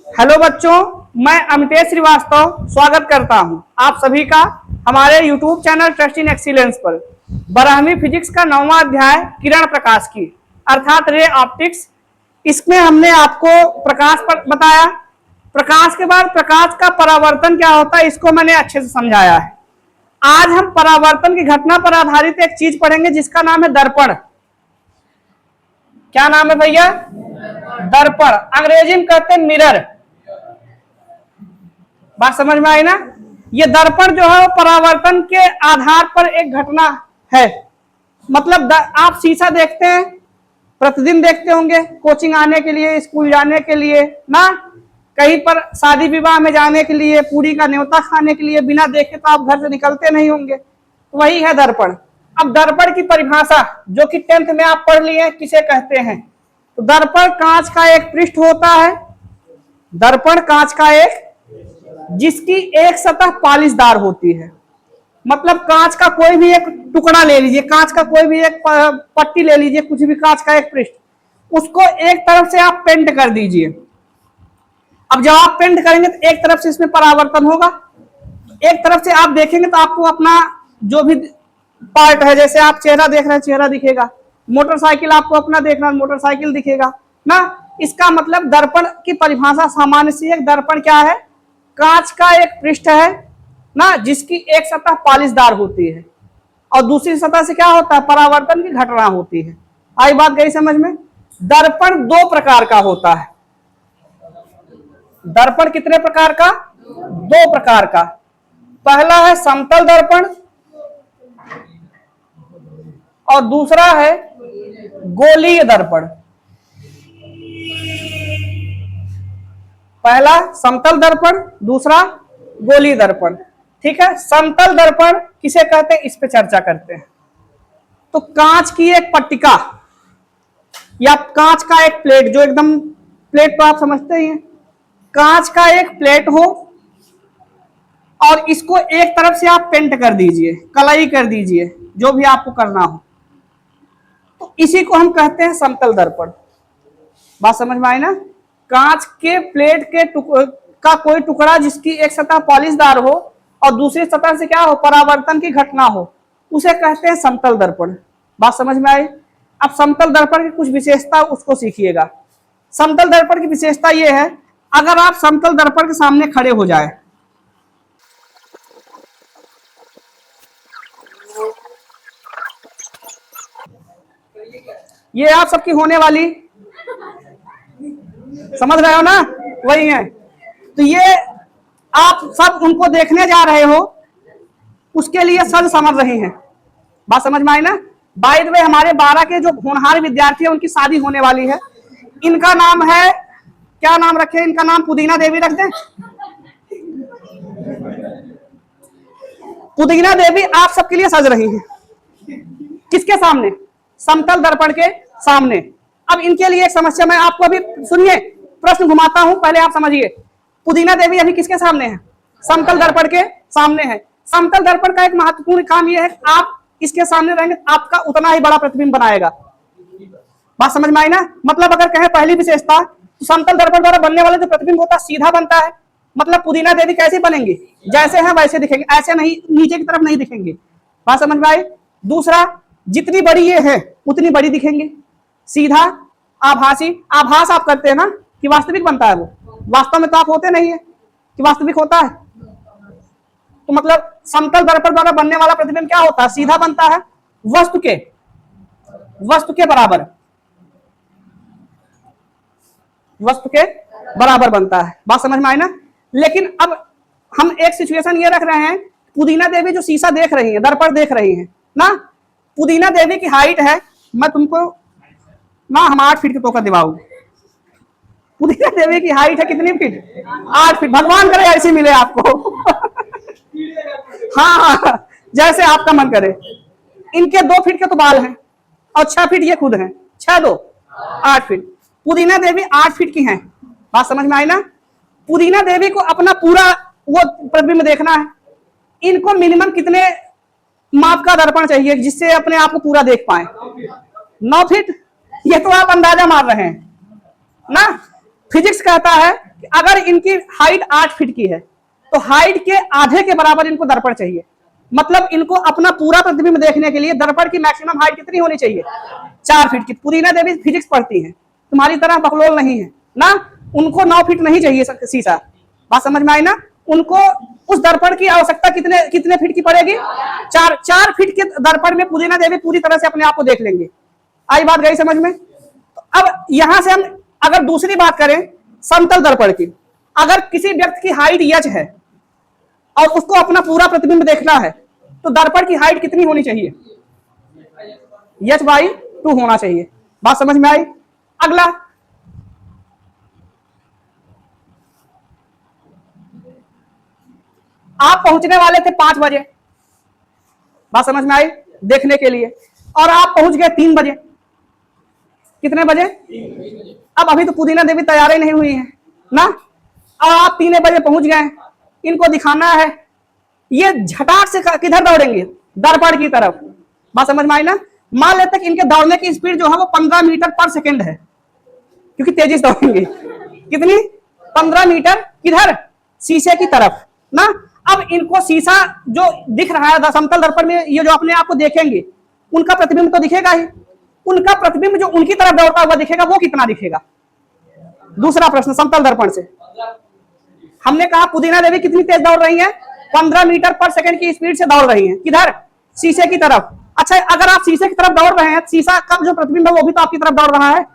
Hello बच्चों, मैं अमितेश श्रीवास्तव स्वागत करता हूं आप सभी का हमारे YouTube channel trust in excellence पर 12वीं फिजिक्स का 9वां अध्याय किरण प्रकाश की अर्थात रे ऑप्टिक्स। इसमें हमने आपको प्रकाश पर बताया। प्रकाश के बाद प्रकाश का परावर्तन क्या होता है इसको मैंने अच्छे से समझाया है। आज हम परावर्तन की घटना पर आधारित एक चीज पढ़ेंगे जिसका नाम है दर्पण। क्या नाम है भैया? दर्पण। अंग्रेजी में कहते हैं मिरर। बात समझ में आई ना? ये दर्पण जो है वो परावर्तन के आधार पर एक घटना है। मतलब आप शीशा देखते हैं, प्रतिदिन देखते होंगे, कोचिंग आने के लिए, स्कूल जाने के लिए ना, कहीं पर शादी विवाह में जाने के लिए, पूरी का न्योता खाने के लिए बिना देखे तो आप घर से निकलते नहीं होंगे। वही है दर्पण। अब दर्पण की परिभाषा जो कि 10th में आप पढ़ लिए किसे कहते हैं, तो दर्पण कांच का एक पृष्ठ होता है। दर्पण कांच का एक जिसकी एक सतह पालिशदार होती है। मतलब कांच का कोई भी एक टुकड़ा ले लीजिए, कांच का कोई भी एक पट्टी ले लीजिए, कुछ भी कांच का एक पृष्ठ, उसको एक तरफ से आप पेंट कर दीजिए। अब जब आप पेंट करेंगे तो एक तरफ से इसमें परावर्तन होगा, एक तरफ से आप देखेंगे तो आपको अपना जो भी पार्ट है, जैसे आप चेहरा देख रहे हैं चेहरा दिखेगा, मोटरसाइकिल आपको अपना देखना मोटरसाइकिल दिखेगा ना। इसका मतलब दर्पण की परिभाषा सामान्य सी है। दर्पण क्या है? कांच का एक पृष्ठ है ना जिसकी एक सतह पालिशदार होती है और दूसरी सतह से क्या होता है? परावर्तन की घटना होती है। आई बात गई समझ में? दर्पण दो प्रकार का होता है। दर्पण कितने प्रकार का? दो प्रकार का। पहला है समतल दर्पण और दूसरा है गोलीय दर्पण। पहला समतल दर्पण, दूसरा गोलीय दर्पण। ठीक है। समतल दर्पण किसे कहते हैं इस पे चर्चा करते हैं। तो कांच की एक पट्टिका या कांच का एक प्लेट, जो एकदम प्लेट तो आप समझते ही हैं, कांच का एक प्लेट हो और इसको एक तरफ से आप पेंट कर दीजिए, कलई कर दीजिए, जो भी आपको करना हो, तो इसी को हम कहते हैं समतल दर्पण। बात समझ में आई ना? कांच के प्लेट के का कोई टुकड़ा जिसकी एक सतह पॉलिशदार हो और दूसरी सतह से क्या हो? परावर्तन की घटना हो, उसे कहते हैं समतल दर्पण। बात समझ में आई? अब समतल दर्पण की कुछ विशेषता उसको सीखिएगा। समतल दर्पण की विशेषता यह है, अगर आप समतल दर्पण के सामने खड़े हो जाए, ये आप सबकी होने वाली, समझ रहे हो ना, वही है। तो ये आप सब उनको देखने जा रहे हो, उसके लिए सज समझ रहे हैं। बात समझ में आई ना? बाय द वे हमारे 12 के जो होनहार विद्यार्थी हैं उनकी शादी होने वाली है। इनका नाम है, क्या नाम रखे? इनका नाम पुदीना देवी रख दें। पुदीना देवी आप सबके लिए सज रही हैं। किसके सामने? समतल दर्पण के सामने। अब इनके लिए एक समस्या मैं आपको अभी, सुनिए, प्रश्न घुमाता हूं, पहले आप समझिए। पुदीना देवी अभी किसके सामने है? समतल दर्पण के सामने है। समतल दर्पण का एक महत्वपूर्ण काम यह है कि आप इसके सामने रहेंगे आपका उतना ही बड़ा प्रतिबिंब बनाएगा। बात समझ में आई ना? मतलब अगर कहें पहली विशेषता, तो समतल दर्पण द्वारा बनने वाला जो प्रतिबिंब होता है सीधा बनता है। मतलब पुदीना देवी कैसे बनेंगे? जैसे हैं वैसे दिखेंगे, ऐसे नहीं, नीचे की तरफ नहीं दिखेंगे। बात समझ में आई? दूसरा, जितनी बड़ी ये है उतनी बड़ी दिखेंगे, सीधा आभासी। आभास आप करते हैं ना कि वास्तविक बनता है, वो वास्तव में तो आप होते नहीं है कि वास्तविक होता है। तो मतलब समतल दर्पण द्वारा बनने वाला प्रतिबिंब क्या होता है? सीधा बनता है, वस्तु के बराबर, वस्तु के बराबर बनता है। बात समझ में आई ना? लेकिन अब हम एक सिचुएशन ये रख रहे हैं, पुदीना देवी जो शीशा देख रही है, दर्पण देख रही है ना, पुदीना देवी की हाइट है, मैं तुमको ना, हम 8 फीट के टोकर दिवाऊंगे। पुदीना देवी की हाइट है कितनी फीट? 8 फीट। भगवान करे ऐसी मिले आपको। हाँ, जैसे आपका मन करे। इनके 2 फीट के तो बाल हैं और 6 फीट ये खुद हैं, 6 2 8 फीट। पुदीना देवी 8 फीट की हैं। बात समझ में आई ना? पुदीना देवी को अपना पूरा वो प्रतिबिंब देखना है। इनको मिनिमम कितने माप का दर्पण चाहिए जिससे अपने आप को पूरा देख पाए? 9 फीट। ये तो आप अंदाजा मार रहे हैं ना। फिजिक्स कहता है कि अगर इनकी हाइट 8 फीट की है तो हाइट के आधे के बराबर इनको दर्पण चाहिए। मतलब इनको अपना पूरा प्रतिबिंब देखने के लिए दर्पण की मैक्सिमम हाइट कितनी होनी चाहिए? 4 फीट की। पुदीना देवी फिजिक्स पढ़ती हैं, तुम्हारी तरह बकलोल नहीं है ना, उनको 9 फीट नहीं चाहिए शीशा। बात समझ में आई ना? उनको उस दर्पण की आवश्यकता कितने फीट की पड़ेगी? 4 फीट के दर्पण में पुदीना देवी पूरी तरह से अपने आप को देख लेंगे। आई बात गई समझ में? तो अब यहां से हम अगर दूसरी बात करें समतल दर्पण की, अगर किसी व्यक्ति की हाइट यच है और उसको अपना पूरा प्रतिबिंब देखना है तो दर्पण की हाइट कितनी होनी चाहिए? यच बाई 2 होना चाहिए। बात समझ में आई? अगला, आप पहुंचने वाले थे 5 बजे, बात समझ में आई, देखने के लिए, और आप पहुंच गए 3 बजे। कितने बजे? अब अभी तो पुदीना देवी तैयार ही नहीं हुई है ना, और आप 3 बजे पहुंच गए, इनको दिखाना है, ये झटाक से किधर दौड़ेंगे? दर्पण की तरफ। बात समझ में आई ना? मान लेते कि इनके दौड़ने की स्पीड जो है वो 15 मीटर पर सेकेंड है, क्योंकि तेजी से दौड़ेंगे। कितनी? 15 मीटर। किधर? शीशे की तरफ ना। अब इनको शीशा जो दिख रहा है समतल दर्पण में, ये जो अपने आप को देखेंगे, उनका प्रतिबिंब तो दिखेगा ही। उनका प्रतिबिंब जो उनकी तरफ दौड़ता हुआ दिखेगा वो कितना दिखेगा? दूसरा प्रश्न समतल दर्पण से हमने कहा पुदीना देवी कितनी तेज दौड़ रही है? 15 मीटर पर सेकंड की स्पीड से दौड़ रही है। किधर? शीशे की तरफ। अच्छा, अगर आप शीशे की तरफ दौड़ रहे हैं, शीशा का जो प्रतिबिंब है वो भी तो आपकी तरफ दौड़ रहा है,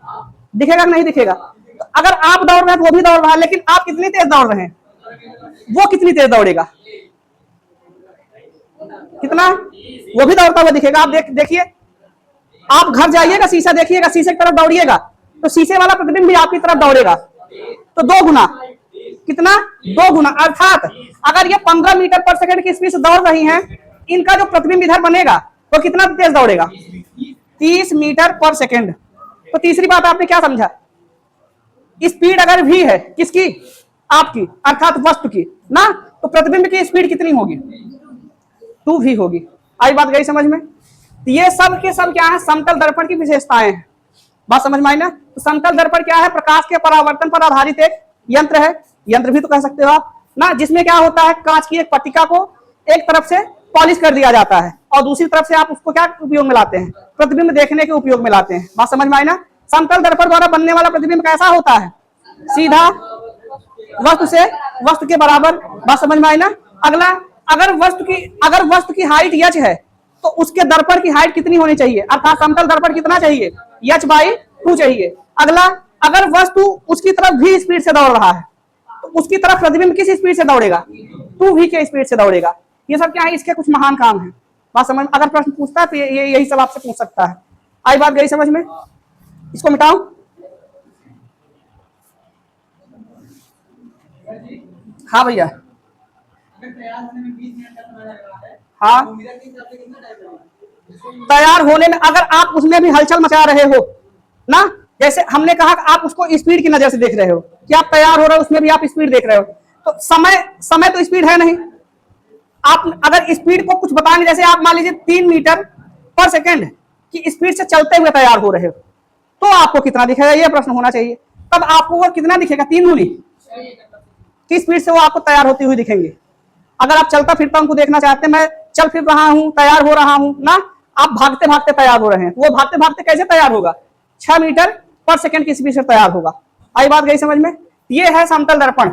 दिखेगा कि नहीं दिखेगा? तो अगर आप दौड़ रहे हैं तो वो भी दौड़ रहा है, लेकिन आप कितनी तेज दौड़ रहे हैं? वो कितनी तेज दौड़ेगा? कितना? वो भी दौड़ता हुआ दिखेगा। आप देखिए, आप घर जाइएगा, शीशा देखिएगा, शीशे की तरफ दौड़िएगा तो शीशे वाला प्रतिबिंब भी आपकी तरफ दौड़ेगा, तो 2 गुना। कितना? 2 गुना। अर्थात अगर ये 15 मीटर पर सेकंड की स्पीड से दौड़ रही हैं, इनका जो प्रतिबिंब इधर बनेगा वो कितना तेज दौड़ेगा? 30 मीटर पर सेकंड। तो तीसरी बात आपने क्या समझा? स्पीड अगर भी है किसकी? आपकी, अर्थात वस्तु की ना, तो प्रतिबिंब की स्पीड कितनी होगी? 2 भी होगी। आई बात गई समझ में? ये सब के सब क्या है? समतल दर्पण की विशेषताएं हैं। बात समझ में आई ना? तो समतल दर्पण क्या है? प्रकाश के परावर्तन पर आधारित एक यंत्र है, यंत्र भी तो कह सकते हो आप ना, जिसमें क्या होता है, कांच की एक पट्टिका को एक तरफ से पॉलिश कर दिया जाता है और दूसरी तरफ से आप उसको क्या उपयोग में लाते हैं? प्रतिबिंब देखने के उपयोग में लाते हैं। बात समझ में आई ना? समतल दर्पण द्वारा बनने वाला प्रतिबिंब कैसा होता है? सीधा, वस्तु से वस्तु के बराबर। बात समझ में आई ना? अगला, अगर वस्तु की हाइट यच है तो उसके दर्पण की हाइट कितनी होनी चाहिए? अर्थात समतल दर्पण कितना चाहिए? यच बाई 2 चाहिए। अगला, अगर वस्तु उसकी तरफ भी स्पीड से दौड़ रहा है तो उसकी तरफ प्रतिबिंब किस स्पीड से दौड़ेगा? 2 भी के स्पीड से दौड़ेगा। ये सब क्या है? इसके कुछ महान काम है। बात समझ में? अगर प्रश्न पूछता है तो यही सब आपसे पूछ सकता है। आई बात गई समझ में? इसको मिटाओ। हाँ भैया, हाँ, तैयार होने में अगर आप उसमें भी हलचल मचा रहे हो ना, जैसे हमने कहा कि आप उसको स्पीड की नजर से देख रहे हो कि आप तैयार हो रहे हो, उसमें भी आप स्पीड देख रहे हो, तो समय तो स्पीड है नहीं। आप अगर स्पीड को कुछ बताएंगे, जैसे आप मान लीजिए 3 मीटर पर सेकंड की स्पीड से चलते हुए तैयार हो रहे हो, तो आपको कितना दिखेगा? यह प्रश्न होना चाहिए। तब आपको वो कितना दिखेगा? 3 गुनी की स्पीड से वो आपको तैयार होती हुई दिखेंगे। अगर आप चलता फिरता उनको देखना चाहते हैं, मैं चल फिर रहा हूं, तैयार हो रहा हूं ना, आप भागते भागते तैयार हो रहे हैं, वो भागते भागते कैसे तैयार होगा? 6 मीटर पर सेकंड की स्पीड से तैयार होगा। आई बात गई समझ में? ये है समतल दर्पण।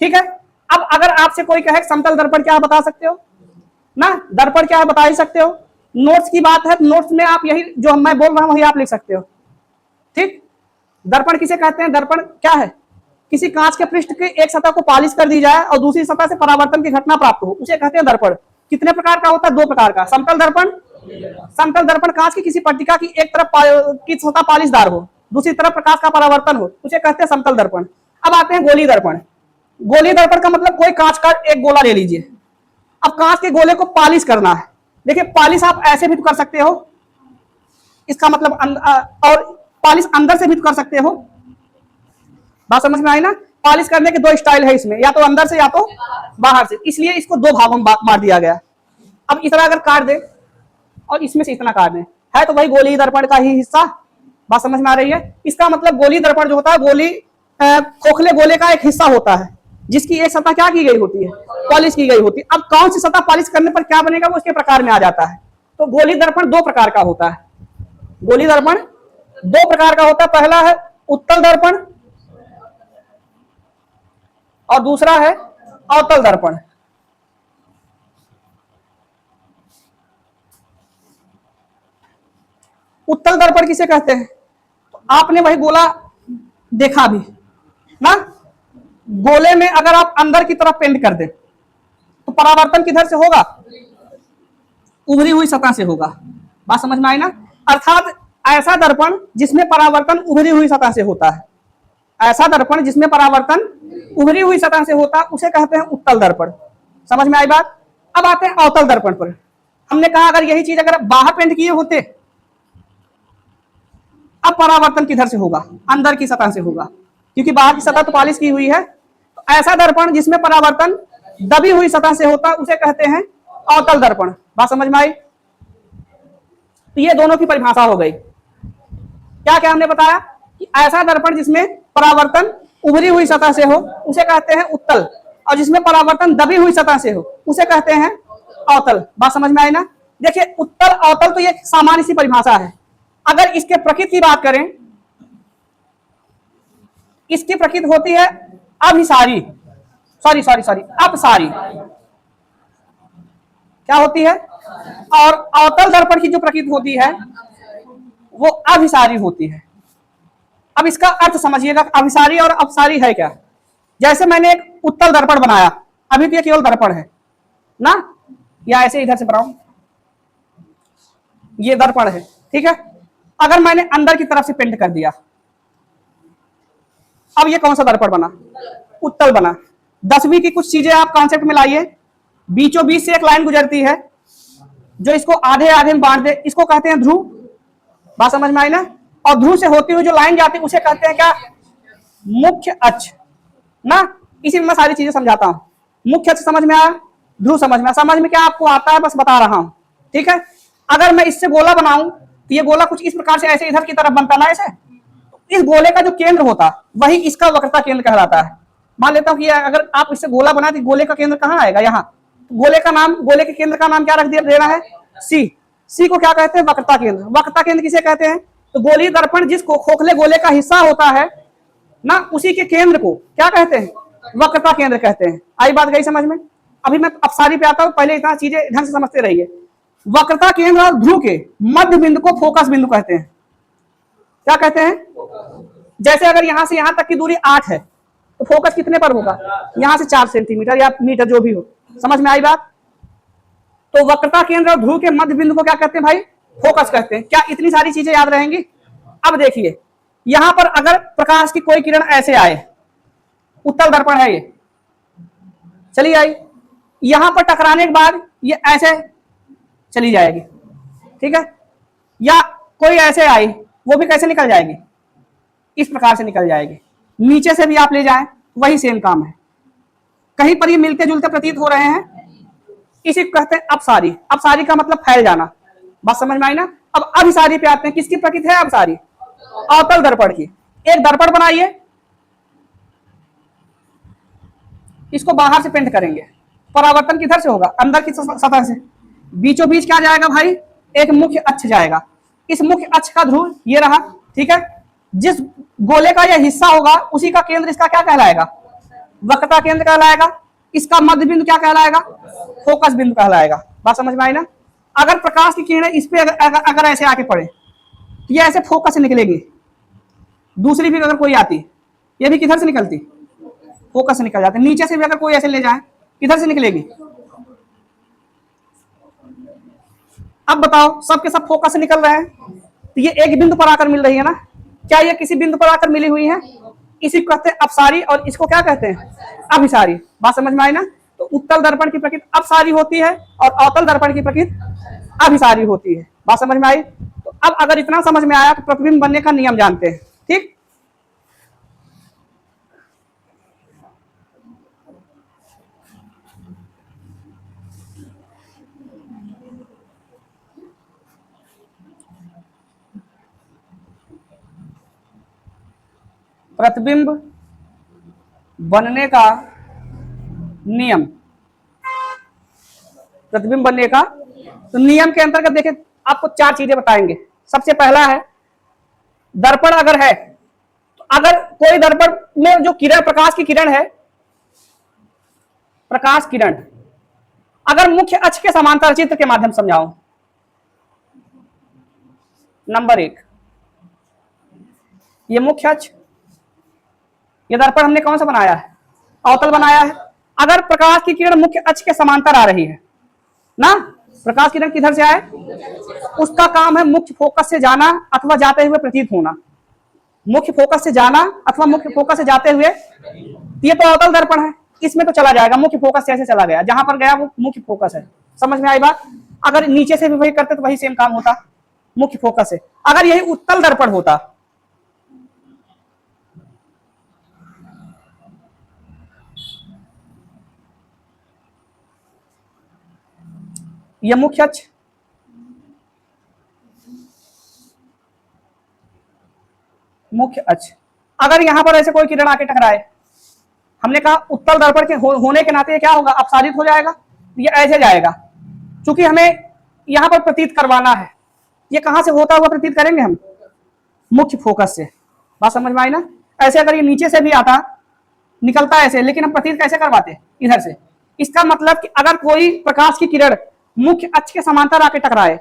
ठीक है। अब अगर आपसे कोई कहे समतल दर्पण क्या बता सकते हो ना, दर्पण क्या है बता ही सकते हो। नोट्स की बात है, नोट्स में आप यही जो मैं बोल रहा हूं वही आप लिख सकते हो। ठीक। दर्पण किसे कहते हैं? दर्पण क्या है? किसी कांच के पृष्ठ के एक सतह को पॉलिश कर दी जाए और दूसरी सतह से परावर्तन की घटना प्राप्त हो, उसे कहते हैं दर्पण। कितने प्रकार का होता है? 2 प्रकार का। समतल दर्पण कांच की किसी पट्टिका की एक तरफ की सतह पॉलिशदार हो, दूसरी तरफ प्रकाश का परावर्तन हो, उसे कहते हैं समतल दर्पण। अब आते हैं गोली दर्पण। गोली दर्पण का मतलब कोई कांच का एक गोला ले लीजिए, अब कांच के गोले को पॉलिश करना है। देखिए, पॉलिश आप ऐसे भी कर सकते हो, इसका मतलब और पॉलिश अंदर से भी कर सकते हो। बात समझ में आई ना? पॉलिश करने के 2 स्टाइल है इसमें, या तो अंदर से या तो बाहर से, इसलिए इसको 2 भागों में बांट दिया गया। अब इतना अगर काट दे और इसमें से इतना काट दे, है तो भाई गोली दर्पण का ही हिस्सा। बात समझ में आ रही है? इसका मतलब गोली दर्पण जो होता है, गोली खोखले गोले का एक हिस्सा होता है जिसकी एक सतह क्या की गई होती है, पॉलिश की गई होती है। अब कौन सी सतह पॉलिश करने पर क्या बनेगा वो उसके प्रकार में आ जाता है। तो गोली दर्पण दो प्रकार का होता है, गोली दर्पण दो प्रकार का होता है। पहला है उत्तल दर्पण और दूसरा है अवतल दर्पण। उत्तल दर्पण किसे कहते हैं? तो आपने वही गोला देखा भी ना, गोले में अगर आप अंदर की तरफ पेंट कर दे तो परावर्तन किधर से होगा, उभरी हुई सतह से होगा। बात समझ में आई ना? अर्थात ऐसा दर्पण जिसमें परावर्तन उभरी हुई सतह से होता है, ऐसा दर्पण जिसमें परावर्तन उभरी हुई सतह से होता है उसे कहते हैं उत्तल दर्पण। समझ में आई बात? अब आते हैं अवतल दर्पण पर। हमने कहा अगर यही चीज अगर बाहर पेंट किए होते, अब परावर्तन किधर से होगा, अंदर की सतह से होगा, क्योंकि बाहर की सतह तो पॉलिश की हुई है। तो ऐसा दर्पण जिसमें परावर्तन दबी हुई सतह से होता उसे कहते हैं अवतल दर्पण। बात समझ में आई? तो ये दोनों की परिभाषा हो गई। क्या क्या हमने बताया कि ऐसा दर्पण जिसमें परावर्तन उभरी हुई सतह से हो उसे कहते हैं उत्तल, और जिसमें परावर्तन दबी हुई सतह से हो उसे कहते हैं अवतल। बात समझ में आई ना? देखिए उत्तल अवतल तो ये सामान्य सी परिभाषा है। अगर इसके प्रकृति की बात करें, इसकी प्रकृति होती है अभिसारी, सॉरी सॉरी सॉरी अपसारी। क्या होती है? और अवतल दर्पण की जो प्रकृति होती है वो अभिसारी होती है। अब इसका अर्थ समझिएगा, अभिसारी और अपसारी है क्या। जैसे मैंने एक उत्तल दर्पण बनाया, अभी तो ये केवल दर्पण है ना, या ऐसे इधर से बनाऊं, ये दर्पण है, ठीक है। अगर मैंने अंदर की तरफ से पेंट कर दिया, अब ये कौन सा दर्पण बना, उत्तल बना। 10वीं की कुछ चीजें आप कॉन्सेप्ट में लाइए। बीचों बीच से एक लाइन गुजरती है जो इसको आधे आधे में बांट दे, इसको कहते हैं ध्रुव। बात समझ में आई ना? और ध्रुव से होती हुई जो लाइन जाती है उसे कहते हैं क्या, मुख्य अक्ष ना। इसी में मैं सारी चीजें समझाता हूं। मुख्य अक्ष समझ में आया, ध्रुव समझ में आया, समझ में क्या आपको आता है बस बता रहा हूं, ठीक है। अगर मैं इससे गोला बनाऊं तो ये गोला कुछ इस प्रकार से ऐसे इधर की तरफ बनता ना, ऐसे। इस गोले का जो केंद्र होता वही इसका वक्रता केंद्र कहलाता है। मान लेता हूं कि अगर आप इससे गोला बना तो गोले का केंद्र कहां आएगा, यहाँ। गोले का नाम, गोले के केंद्र का नाम क्या रख देना है, सी। सी को क्या कहते हैं, वक्रता केंद्र। वक्रता केंद्र किसे कहते हैं? तो गोली दर्पण जिस खोखले गोले का हिस्सा होता है ना, उसी के केंद्र को क्या कहते हैं, वक्रता केंद्र कहते हैं। आई बात गई समझ में? अभी मैं अपसारी पे आता हूं, पहले इतना चीजें ढंग से समझते रहिए। वक्रता केंद्र और ध्रुव के मध्य बिंदु को फोकस बिंदु कहते हैं। क्या कहते हैं? जैसे अगर यहां से यहां तक की दूरी 8 है तो फोकस कितने पर होगा, यहां से 4 सेंटीमीटर या मीटर जो भी हो। समझ में आई बात? तो वक्रता केंद्र और ध्रुव के मध्य बिंदु को क्या कहते हैं भाई, फोकस कहते हैं। क्या इतनी सारी चीजें याद रहेंगी? अब देखिए यहां पर अगर प्रकाश की कोई किरण ऐसे आए, उत्तल दर्पण है ये, चली आई, यहां पर टकराने के बाद ये ऐसे चली जाएगी, ठीक है। या कोई ऐसे आई, वो भी कैसे निकल जाएगी, इस प्रकार से निकल जाएगी। नीचे से भी आप ले जाएं वही सेम काम है। कहीं पर ये मिलते जुलते प्रतीत हो रहे हैं, इसी को कहते हैं अपसारी। अपसारी का मतलब फैल जाना। बात समझ में आई ना? अब अभिसारी पे आते हैं। किसकी प्रकृति है अपसारी? अवतल दर्पण की। एक दर्पण बनाइए, इसको बाहर से पेंट करेंगे, परावर्तन किधर से होगा, अंदर की सतह से। बीचों बीच क्या जाएगा भाई, एक मुख्य अक्ष जाएगा। इस मुख्य अक्ष का ध्रुव ये रहा, ठीक है। जिस गोले का यह हिस्सा होगा उसी का केंद्र इसका क्या कहलाएगा, वक्रता केंद्र कहलाएगा। इसका मध्य बिंदु क्या कहलाएगा, फोकस बिंदु कहलाएगा। बात समझ में आई ना? अगर प्रकाश की किरणें इस पे अगर ऐसे आके पड़े तो ये ऐसे फोकस से निकलेगी। दूसरी भी अगर कोई आती, ये भी किधर से निकलती, फोकस से निकल जाती। नीचे से भी अगर कोई ऐसे ले जाए, किधर से निकलेगी। अब बताओ, सबके सब फोकस से निकल रहे हैं तो ये एक बिंदु पर आकर मिल रही है ना। क्या ये किसी बिंदु पर आकर मिली हुई है? इसी को कहते हैं अपसारी, और इसको क्या कहते हैं, अभिसारी। बात समझ में आई ना? तो उत्तल दर्पण की प्रकृति अपसारी होती है और अवतल दर्पण की प्रकृति अभिसारी होती है। बात समझ में आई? तो अब अगर इतना समझ में आया तो प्रतिबिंब बनने का नियम जानते हैं, ठीक। प्रतिबिंब बनने का नियम, प्रतिबिंब बनने का तो नियम के अंतर्गत देखिए आपको 4 चीजें बताएंगे। सबसे पहला है दर्पण अगर है तो अगर कोई दर्पण में जो किरण, प्रकाश की किरण है, प्रकाश किरण अगर मुख्य अक्ष के समांतर, चित्र के माध्यम से समझाऊं। नंबर 1, ये मुख्य अक्ष, ये दर्पण हमने कौन सा बनाया है, अवतल बनाया है। अगर प्रकाश की किरण मुख्य अक्ष के समांतर आ रही है ना, प्रकाश किरण किधर से आए, उसका काम है मुख्य फोकस से जाना अथवा जाते हुए प्रतीत होना। मुख्य फोकस से जाना अथवा मुख्य फोकस से जाते हुए, ये तो अवतल दर्पण है, इसमें तो चला जाएगा, मुख्य फोकस से ऐसे चला गया, जहां पर गया वो मुख्य फोकस है। समझ में आई बात। अगर नीचे से भी वही करते तो वही सेम काम होता, मुख्य फोकस से। अगर यही उत्तल दर्पण होता, यह मुख्य अक्ष, मुख्य अक्ष, अगर यहां पर ऐसे कोई किरण आके टकराए, हमने कहा उत्तल दर्पण के होने के नाते क्या होगा, अपसारित हो जाएगा, ये ऐसे जाएगा। क्योंकि हमें यहां पर प्रतीत करवाना है, ये कहां से होता हुआ प्रतीत करेंगे हम, मुख्य फोकस से। बात समझ में आई ना। ऐसे अगर ये नीचे से भी आता, निकलता ऐसे, लेकिन हम प्रतीत कैसे करवाते, इधर से। इसका मतलब कि अगर कोई प्रकाश की किरण मुख्य अक्ष के समांतर आके टकराए,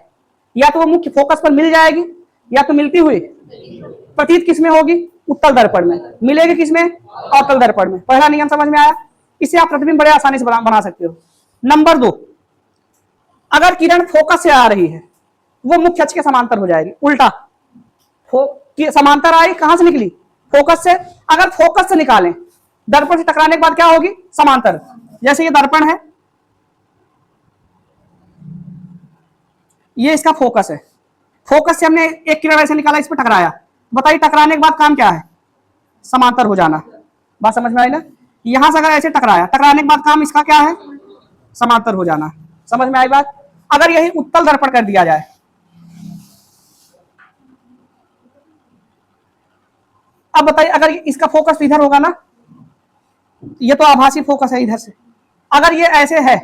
या तो वो मुख्य फोकस पर मिल जाएगी, या तो मिलती हुई प्रतीत किसमें होगी, उत्तल दर्पण में। मिलेगी किसमें, अवतल दर्पण में। पहला नियम समझ में आया। इसे आप प्रतिबिंब बड़े आसानी से बना सकते हो। नंबर 2, अगर किरण फोकस से आ रही है, वो मुख्य अक्ष के समांतर हो जाएगी। उल्टा समांतर आई, कहां से निकली, फोकस से। अगर फोकस से निकालें, दर्पण से टकराने के बाद क्या होगी, समांतर। जैसे ये दर्पण है, ये इसका फोकस है, फोकस से हमने एक किरण ऐसे निकाला, इस पर टकराया। बताइए टकराने के बाद काम क्या है, समांतर हो जाना। बात समझ में आई ना। यहां से अगर ऐसे टकराया, टकराने के बाद काम इसका क्या है, समांतर हो जाना। समझ में आई बात। अगर यही उत्तल दर्पण कर दिया जाए, अब बताइए अगर इसका फोकस इधर होगा ना, ये तो आभासी फोकस है इधर से, अगर ये ऐसे है,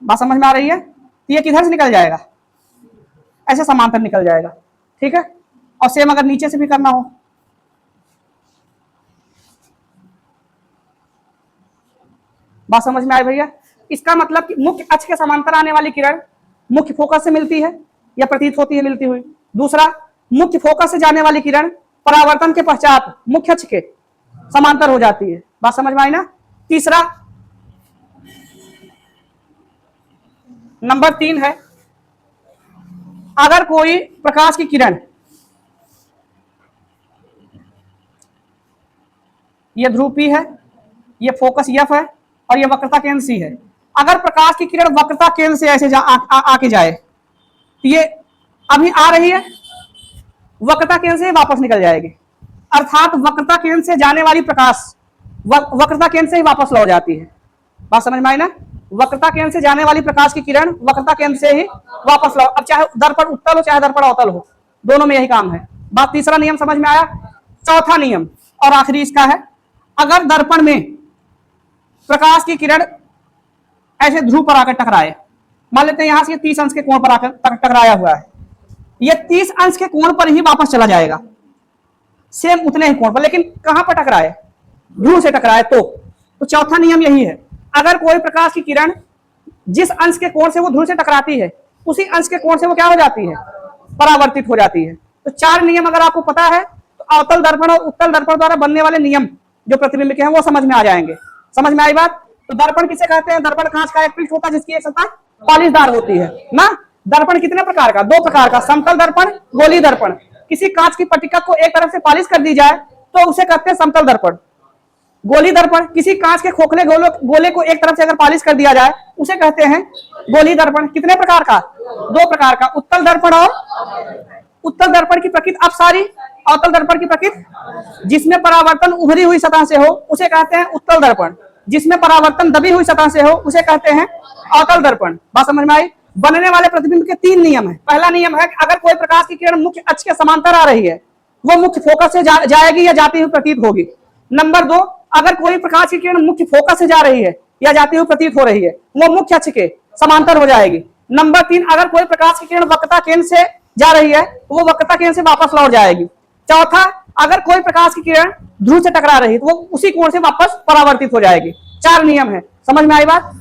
बात समझ में आ रही है, तो ये किधर से निकल जाएगा, ऐसे समांतर निकल जाएगा। ठीक है। और सेम अगर नीचे से भी करना हो, बात समझ में आई भैया। इसका मतलब कि मुख्य अक्ष के समांतर आने वाली किरण मुख्य फोकस से मिलती है या प्रतीत होती है मिलती हुई। दूसरा, मुख्य फोकस से जाने वाली किरण परावर्तन के पश्चात मुख्य अक्ष के समांतर हो जाती है। बात समझ में आई ना। तीसरा, नंबर 3 है, अगर कोई प्रकाश की किरण, ये ध्रुव P है, ये फोकस F है, और ये वक्रता केंद्र C है। अगर प्रकाश की किरण वक्रता केंद्र से ऐसे आके जाए, तो ये अभी आ रही है, वक्रता केंद्र से वापस निकल जाएगी। अर्थात वक्रता केंद्र से जाने वाली प्रकाश वक्रता केंद्र से ही वापस लौट जाती है। बात समझ में आई ना। वक्रता केंद्र से जाने वाली प्रकाश की किरण वक्रता केंद्र से ही वापस लौट, अब चाहे दर्पण उत्तल हो चाहे दर्पण अवतल हो, दोनों में यही काम है। बात तीसरा नियम समझ में आया। चौथा नियम और आखिरी इसका है, अगर दर्पण में प्रकाश की किरण ऐसे ध्रुव पर आकर टकराए, मान लेते हैं यहां से 30 अंश के कोण पर आकर टकराया हुआ है, ये 30 अंश के कोण पर ही वापस चला जाएगा, सेम उतने ही कोण पर, लेकिन कहां पर टकराए, ध्रुव से टकराए। तो चौथा नियम यही है, अगर कोई प्रकाश की किरण जिस अंश के कोण से वो ध्रुव से टकराती है, उसी अंश के कोण से वो क्या हो जाती है, परावर्तित हो जाती है। तो 4 नियम अगर आपको पता है, तो अवतल दर्पण और उत्तल दर्पण द्वारा बनने वाले नियम जो प्रतिबिंब के हैं वो समझ में आ जाएंगे। समझ में आई बात। तो दर्पण किसे कहते हैं, दर्पण कांच का एक पृष्ठ होता है जिसकी एक सतह पॉलिशदार होती है ना। दर्पण कितने प्रकार का, 2 प्रकार का, समतल दर्पण, गोलीय दर्पण। किसी कांच की पट्टिका को एक तरफ से पॉलिश कर दी जाए तो उसे कहते हैं समतल दर्पण। गोलीय दर्पण, किसी कांच के खोखले गोले को एक तरफ से अगर पॉलिश कर दिया जाए उसे कहते हैं गोलीय दर्पण। कितने प्रकार का, 2 प्रकार का, उत्तल दर्पण और उत्तल दर्पण की प्रकृति अपसारी, अवतल दर्पण की प्रकृति जिसमें परावर्तन उभरी हुई सतह से हो उसे कहते हैं उत्तल दर्पण, जिसमें परावर्तन दबी हुई सतह से हो उसे कहते हैं अवतल दर्पण। बात समझ में आई। बनने वाले प्रतिबिंब के 3 नियम है। पहला नियम है कि अगर कोई प्रकाश की किरण मुख्य अक्ष के समांतर आ रही है, वो मुख्य फोकस से जाएगी या जाती हुई प्रतीत होगी। नंबर 2, अगर कोई प्रकाश की किरण मुख्य फोकस से जा रही है या जाती हुई प्रतीत हो रही है, वो मुख्य अक्ष के समांतर हो जाएगी। नंबर 3, अगर कोई प्रकाश की किरण वक्रता केंद्र से जा रही है तो वो वक्रता केंद्र से वापस लौट जाएगी। चौथा, अगर कोई प्रकाश की किरण ध्रुव से टकरा रही है तो वो उसी कोण से वापस परावर्तित हो जाएगी। 4 नियम है, समझ में आई बात?